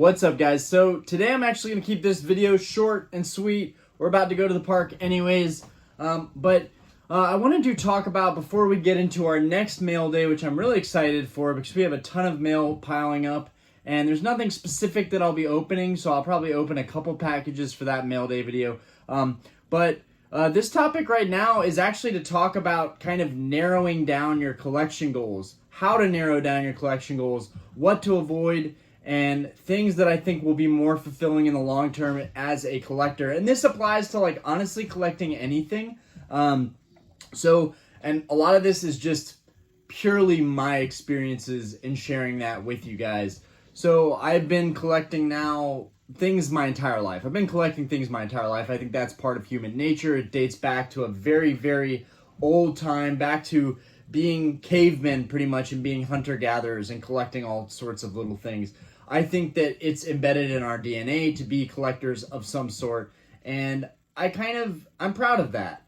What's up, guys? So today I'm actually going to keep this video short and sweet. We're about to go to the park anyways, but I wanted to talk about, before we get into our next mail day, which I'm really excited for because we have a ton of mail piling up, and there's nothing specific that I'll be opening, so I'll probably open a couple packages for that mail day video. But this topic right now is actually to talk about kind of narrowing down your collection goals, how to narrow down your collection goals, what to avoid, and things that I think will be more fulfilling in the long term as a collector. And this applies to, like, honestly collecting anything. And a lot of this is just purely my experiences in sharing that with you guys. So I've been collecting now things my entire life. I've been collecting things my entire life. I think that's part of human nature. It dates back to a very, very old time, back to being cavemen pretty much, and being hunter-gatherers and collecting all sorts of little things. I think that it's embedded in our DNA to be collectors of some sort, and I'm proud of that.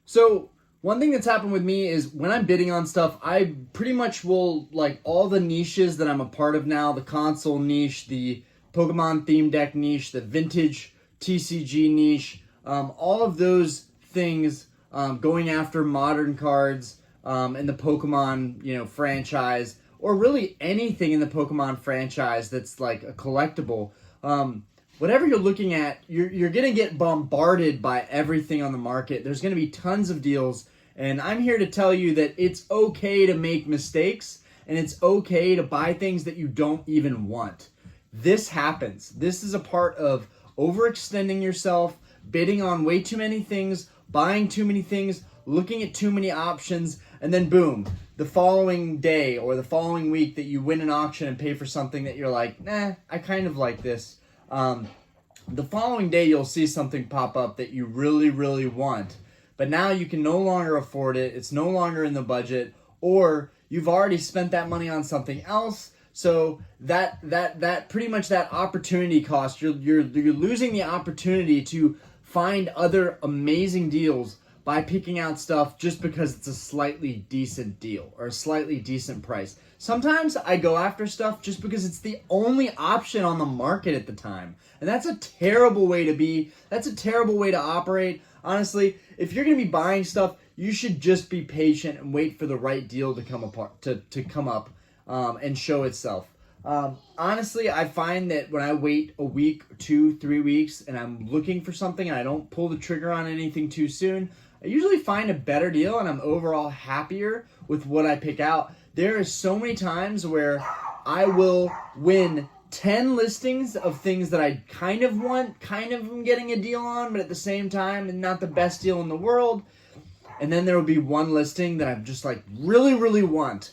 So one thing that's happened with me is when I'm bidding on stuff, I pretty much will, like, all the niches that I'm a part of now, the console niche, the Pokemon theme deck niche, the vintage TCG niche, all of those things, going after modern cards, and the Pokemon, franchise, or really anything in the Pokemon franchise that's like a collectible. Whatever you're looking at, you're going to get bombarded by everything on the market. There's going to be tons of deals, and I'm here to tell you that it's okay to make mistakes, and it's okay to buy things that you don't even want. This happens. This is a part of overextending yourself, bidding on way too many things, buying too many things, looking at too many options, and then boom, the following day or the following week that you win an auction and pay for something that you're like, nah, I kind of like this. The following day you'll see something pop up that you really, really want, but now you can no longer afford it. It's no longer in the budget, or you've already spent that money on something else. So that pretty much that opportunity cost, you're losing the opportunity to find other amazing deals by picking out stuff just because it's a slightly decent deal or a slightly decent price. Sometimes I go after stuff just because it's the only option on the market at the time. And that's a terrible way to be. That's a terrible way to operate. Honestly, if you're going to be buying stuff, you should just be patient and wait for the right deal to come up and show itself. Honestly, I find that when I wait a week, 2, 3 weeks, and I'm looking for something and I don't pull the trigger on anything too soon, I usually find a better deal and I'm overall happier with what I pick out. There are so many times where I will win 10 listings of things that I kind of want, kind of am getting a deal on, but at the same time, not the best deal in the world. And then there will be one listing that I'm just like really, really want.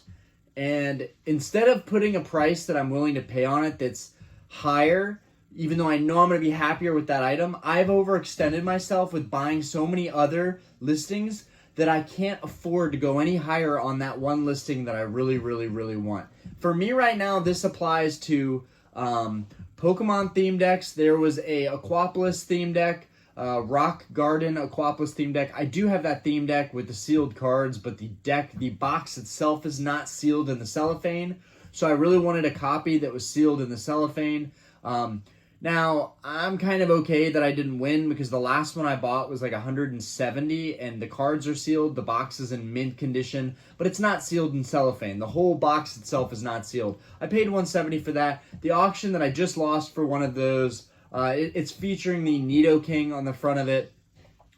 And instead of putting a price that I'm willing to pay on it that's higher, even though I know I'm going to be happier with that item, I've overextended myself with buying so many other listings that I can't afford to go any higher on that one listing that I really, really, really want. For me right now, this applies to Pokemon theme decks. There was a Aquapolis theme deck, Rock Garden Aquapolis theme deck. I do have that theme deck with the sealed cards, but the box itself is not sealed in the cellophane. So I really wanted a copy that was sealed in the cellophane. Now, I'm kind of okay that I didn't win because the last one I bought was like 170 and the cards are sealed, the box is in mint condition, but it's not sealed in cellophane. The whole box itself is not sealed. I paid 170 for that. The auction that I just lost for one of those, it's featuring the Nidoking on the front of it.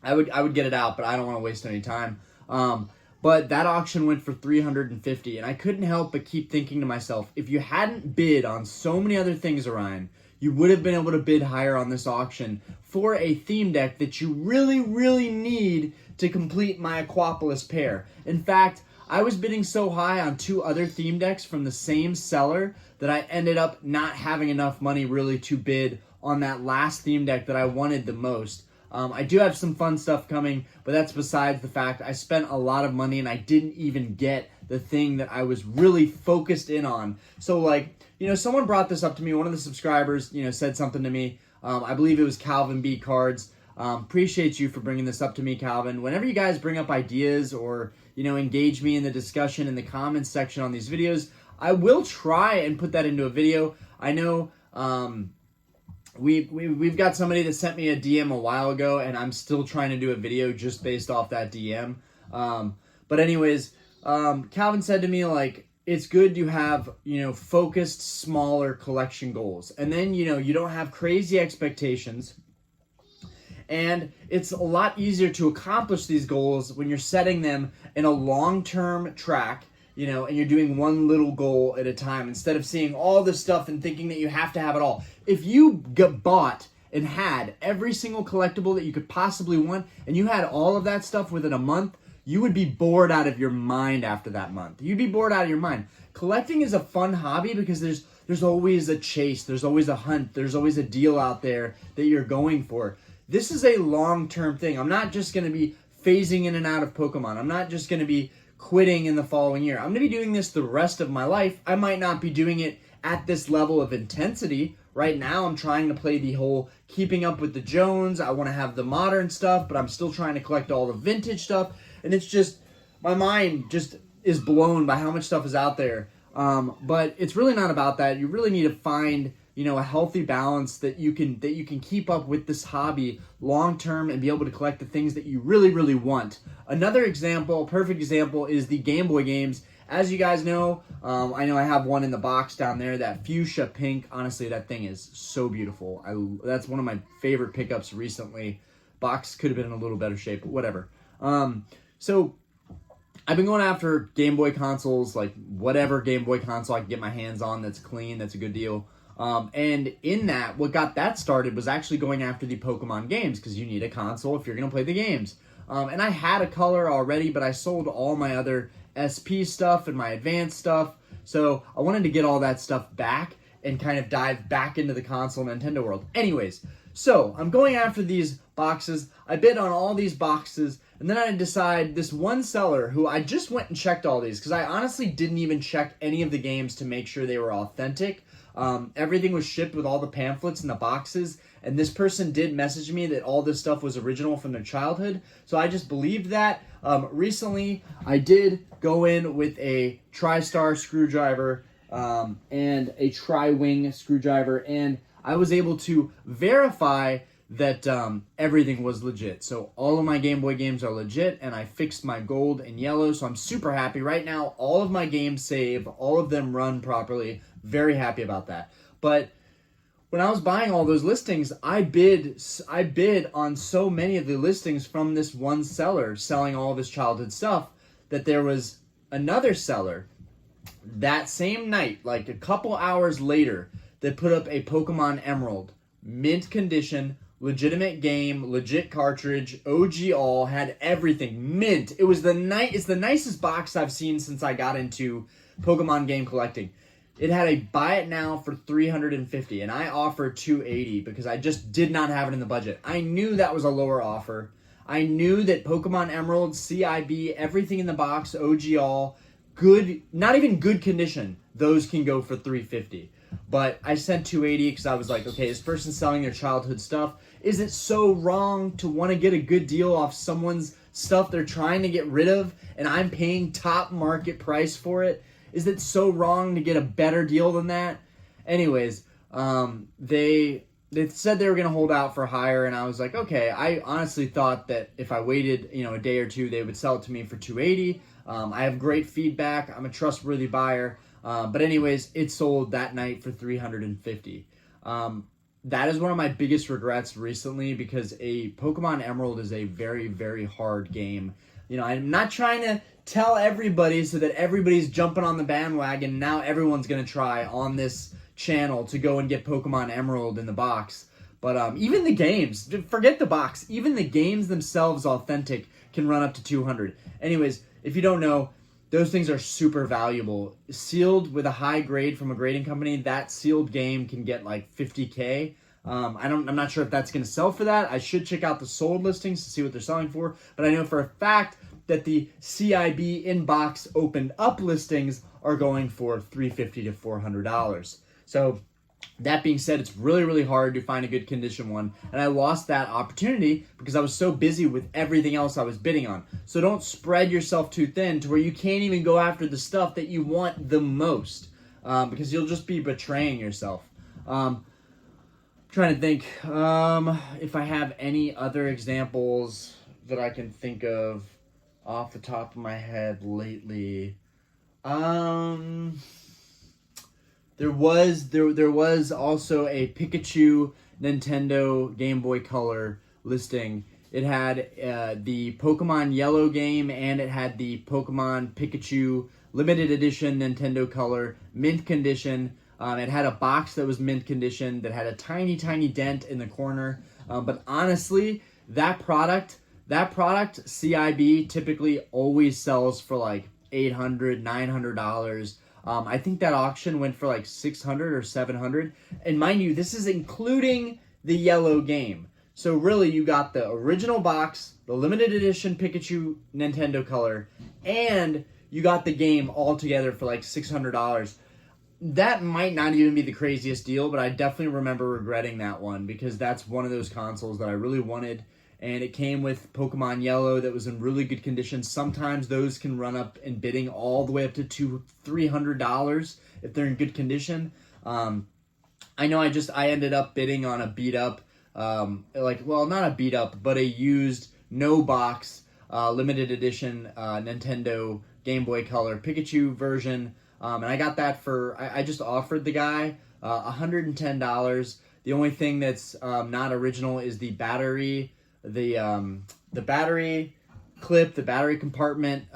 I would get it out, but I don't want to waste any time. But that auction went for 350, and I couldn't help but keep thinking to myself, if you hadn't bid on so many other things, Orion, you would have been able to bid higher on this auction for a theme deck that you really, really need to complete my Aquapolis pair. In fact, I was bidding so high on 2 other theme decks from the same seller that I ended up not having enough money really to bid on that last theme deck that I wanted the most. I do have some fun stuff coming, but that's besides the fact I spent a lot of money and I didn't even get the thing that I was really focused in on. So, like, someone brought this up to me. One of the subscribers, said something to me. I believe it was Calvin B. Cards. Appreciate you for bringing this up to me, Calvin. Whenever you guys bring up ideas or, engage me in the discussion in the comments section on these videos, I will try and put that into a video. I know we've got somebody that sent me a DM a while ago, and I'm still trying to do a video just based off that DM. But anyways, Calvin said to me, like, it's good to have, focused, smaller collection goals. And then, you don't have crazy expectations. And it's a lot easier to accomplish these goals when you're setting them in a long-term track, and you're doing one little goal at a time instead of seeing all this stuff and thinking that you have to have it all. If you bought and had every single collectible that you could possibly want, and you had all of that stuff within a month, you would be bored out of your mind after that month. You'd be bored out of your mind. Collecting is a fun hobby because there's always a chase, there's always a hunt, there's always a deal out there that you're going for. This is a long-term thing. I'm not just going to be phasing in and out of Pokemon. I'm not just going to be quitting in the following year. I'm going to be doing this the rest of my life. I might not be doing it at this level of intensity. Right now, I'm trying to play the whole keeping up with the Jones. I want to have the modern stuff, but I'm still trying to collect all the vintage stuff. And it's just, my mind just is blown by how much stuff is out there. But it's really not about that. You really need to find a healthy balance that you can keep up with this hobby long term and be able to collect the things that you really, really want. Another example, perfect example, is the Game Boy games. As you guys know, I know I have one in the box down there, that fuchsia pink. Honestly, that thing is so beautiful. That's one of my favorite pickups recently. Box could have been in a little better shape, but whatever. So I've been going after Game Boy consoles, like whatever Game Boy console I can get my hands on that's clean, that's a good deal. And in that, what got that started was actually going after the Pokemon games, because you need a console if you're going to play the games. And I had a color already, but I sold all my other SP stuff and my advanced stuff. So I wanted to get all that stuff back and kind of dive back into the console Nintendo world. Anyways, so I'm going after these boxes. I bid on all these boxes, and then I decide this one seller who I just went and checked all these, because I honestly didn't even check any of the games to make sure they were authentic. Everything was shipped with all the pamphlets and the boxes, and this person did message me that all this stuff was original from their childhood, so I just believed that. Recently, I did go in with a TriStar screwdriver and a Tri-Wing screwdriver, and I was able to verify that everything was legit. So all of my Game Boy games are legit, and I fixed my gold and yellow, so I'm super happy. Right now, all of my games save, all of them run properly. Very happy about that. But when I was buying all those listings, I bid on so many of the listings from this one seller selling all of his childhood stuff that there was another seller that same night, like a couple hours later, that put up a Pokemon Emerald, mint condition, legitimate game, legit cartridge, OG all, had everything, mint. It's the nicest box I've seen since I got into Pokemon game collecting. It had a buy it now for $350, and I offered $280 because I just did not have it in the budget. I knew that was a lower offer. I knew that Pokemon Emerald, CIB, everything in the box, OG all, good, not even good condition, those can go for $350. But I sent $280 because I was like, okay, this person's selling their childhood stuff. Is it so wrong to want to get a good deal off someone's stuff they're trying to get rid of, and I'm paying top market price for it? Is it so wrong to get a better deal than that? Anyways, they said they were going to hold out for higher, and I was like, okay. I honestly thought that if I waited, a day or two, they would sell it to me for $280. I have great feedback. I'm a trustworthy buyer. But anyways, it sold that night for $350. That is one of my biggest regrets recently, because a Pokemon Emerald is a very, very hard game. I'm not trying to tell everybody so that everybody's jumping on the bandwagon. Now everyone's going to try on this channel to go and get Pokemon Emerald in the box. But even the games, forget the box, even the games themselves authentic can run up to $200. Anyways, if you don't know, those things are super valuable. Sealed with a high grade from a grading company, that sealed game can get like $50K. I'm not sure if that's going to sell for that. I should check out the sold listings to see what they're selling for. But I know for a fact that the CIB in-box opened up listings are going for $350 to $400. So that being said, it's really, really hard to find a good condition one, and I lost that opportunity because I was so busy with everything else I was bidding on. So don't spread yourself too thin to where you can't even go after the stuff that you want the most. because you'll just be betraying yourself. Trying to think if I have any other examples that I can think of off the top of my head lately. There was also a Pikachu Nintendo Game Boy Color listing. It had the Pokemon Yellow game, and it had the Pokemon Pikachu limited edition Nintendo Color mint condition. It had a box that was mint condition that had a tiny dent in the corner. But honestly, that product CIB typically always sells for like $800, $900. I think that auction went for like $600 or $700. And mind you, this is including the yellow game. So really, you got the original box, the limited edition Pikachu Nintendo Color, and you got the game all together for like $600. That might not even be the craziest deal, but I definitely remember regretting that one because that's one of those consoles that I really wanted. And it came with Pokemon Yellow that was in really good condition. Sometimes those can run up in bidding all the way up to $200-$300 if they're in good condition. I know I ended up bidding on a beat up, not a beat up, but a used no box limited edition Nintendo Game Boy Color Pikachu version. And I got that I just offered the guy $110. The only thing that's not original is the battery. The battery clip, the battery compartment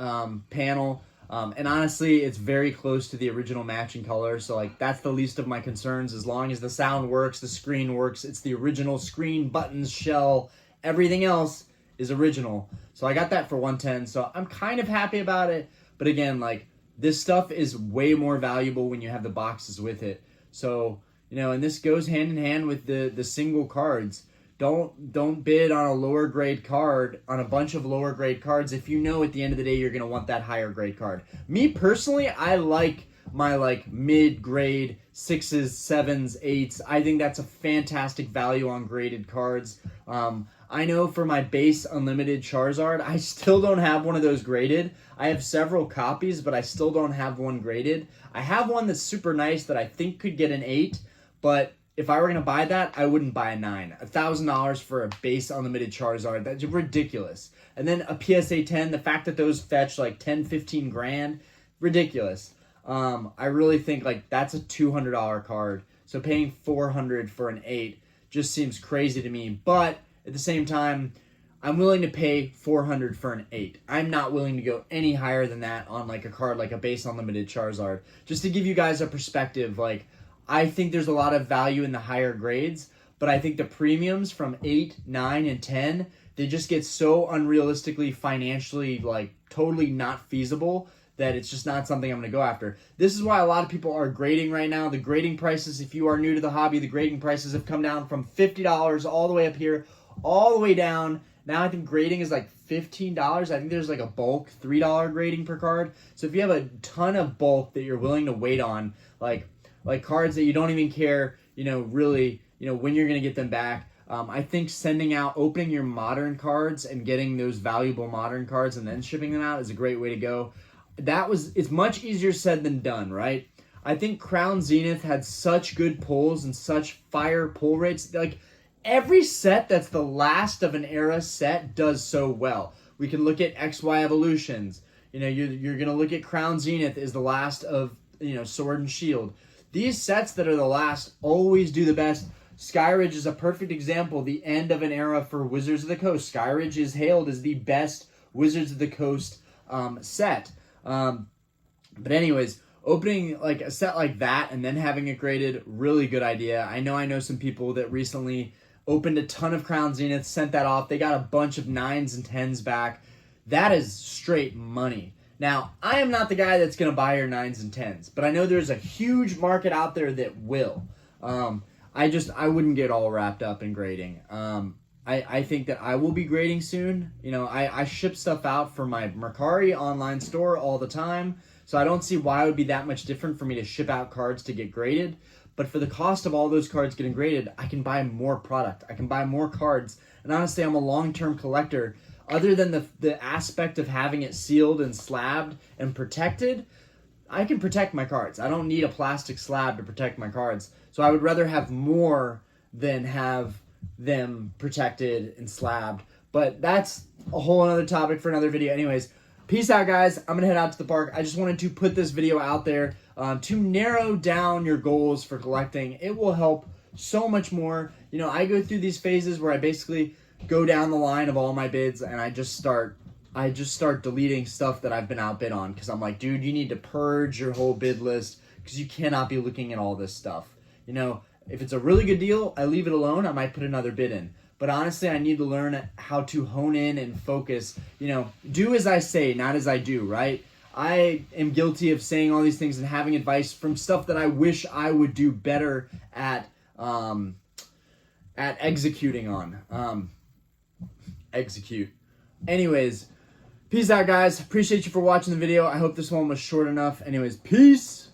panel, and honestly, it's very close to the original matching color. So like that's the least of my concerns. As long as the sound works, the screen works, it's the original screen, buttons, shell, everything else is original. So I got that for $110. So I'm kind of happy about it. But again, like this stuff is way more valuable when you have the boxes with it. So and this goes hand in hand with the single cards. Don't bid on a lower grade card, on a bunch of lower grade cards, if you know at the end of the day you're going to want that higher grade card. Me personally, I like my mid grade 6s, 7s, 8s. I think that's a fantastic value on graded cards. I know for my base unlimited Charizard, I still don't have one of those graded. I have several copies, but I still don't have one graded. I have one that's super nice that I think could get an 8, but if I were going to buy that, I wouldn't buy a 9. $1,000 for a base unlimited Charizard, that's ridiculous. And then a PSA 10, the fact that those fetch like 10, 15 grand, ridiculous. I really think that's a $200 card. So paying $400 for an 8 just seems crazy to me. But at the same time, I'm willing to pay $400 for an 8. I'm not willing to go any higher than that on a card like a base unlimited Charizard. Just to give you guys a perspective, I think there's a lot of value in the higher grades, but I think the premiums from 8, 9, and 10, they just get so unrealistically financially, totally not feasible that it's just not something I'm going to go after. This is why a lot of people are grading right now. The grading prices, if you are new to the hobby, the grading prices have come down from $50 all the way up here, all the way down. Now I think grading is $15. I think there's a bulk $3 grading per card. So if you have a ton of bulk that you're willing to wait on, like cards that you don't even care, really, when you're going to get them back. I think opening your modern cards and getting those valuable modern cards and then shipping them out is a great way to go. It's much easier said than done, right? I think Crown Zenith had such good pulls and such fire pull rates. Every set that's the last of an era set does so well. We can look at XY Evolutions. You're going to look at Crown Zenith is the last of, Sword and Shield. These sets that are the last always do the best. Skyridge is a perfect example, the end of an era for Wizards of the Coast. Skyridge is hailed as the best Wizards of the Coast set. But anyways, opening a set like that and then having it graded, really good idea. I know some people that recently opened a ton of Crown Zenith, sent that off. They got a bunch of 9s and 10s back. That is straight money. Now, I am not the guy that's going to buy your 9s and 10s, but I know there's a huge market out there that will. I wouldn't get all wrapped up in grading. I think that I will be grading soon. I ship stuff out for my Mercari online store all the time, so I don't see why it would be that much different for me to ship out cards to get graded. But for the cost of all those cards getting graded, I can buy more product. I can buy more cards. And honestly, I'm a long-term collector. Other than the aspect of having it sealed and slabbed and protected, I can protect my cards. I don't need a plastic slab to protect my cards. So I would rather have more than have them protected and slabbed. But that's a whole other topic for another video. Anyways, peace out, guys. I'm going to head out to the park. I just wanted to put this video out there to narrow down your goals for collecting. It will help so much more. You know, I go through these phases where I basically go down the line of all my bids and I just start deleting stuff that I've been outbid on because I'm like, dude, you need to purge your whole bid list because you cannot be looking at all this stuff. You know, if it's a really good deal, I leave it alone. I might put another bid in. But honestly, I need to learn how to hone in and focus. You know, do as I say, not as I do, right? I am guilty of saying all these things and having advice from stuff that I wish I would do better at executing on. Execute. Anyways, peace out, guys. Appreciate you for watching the video. I hope this one was short enough. Anyways, peace.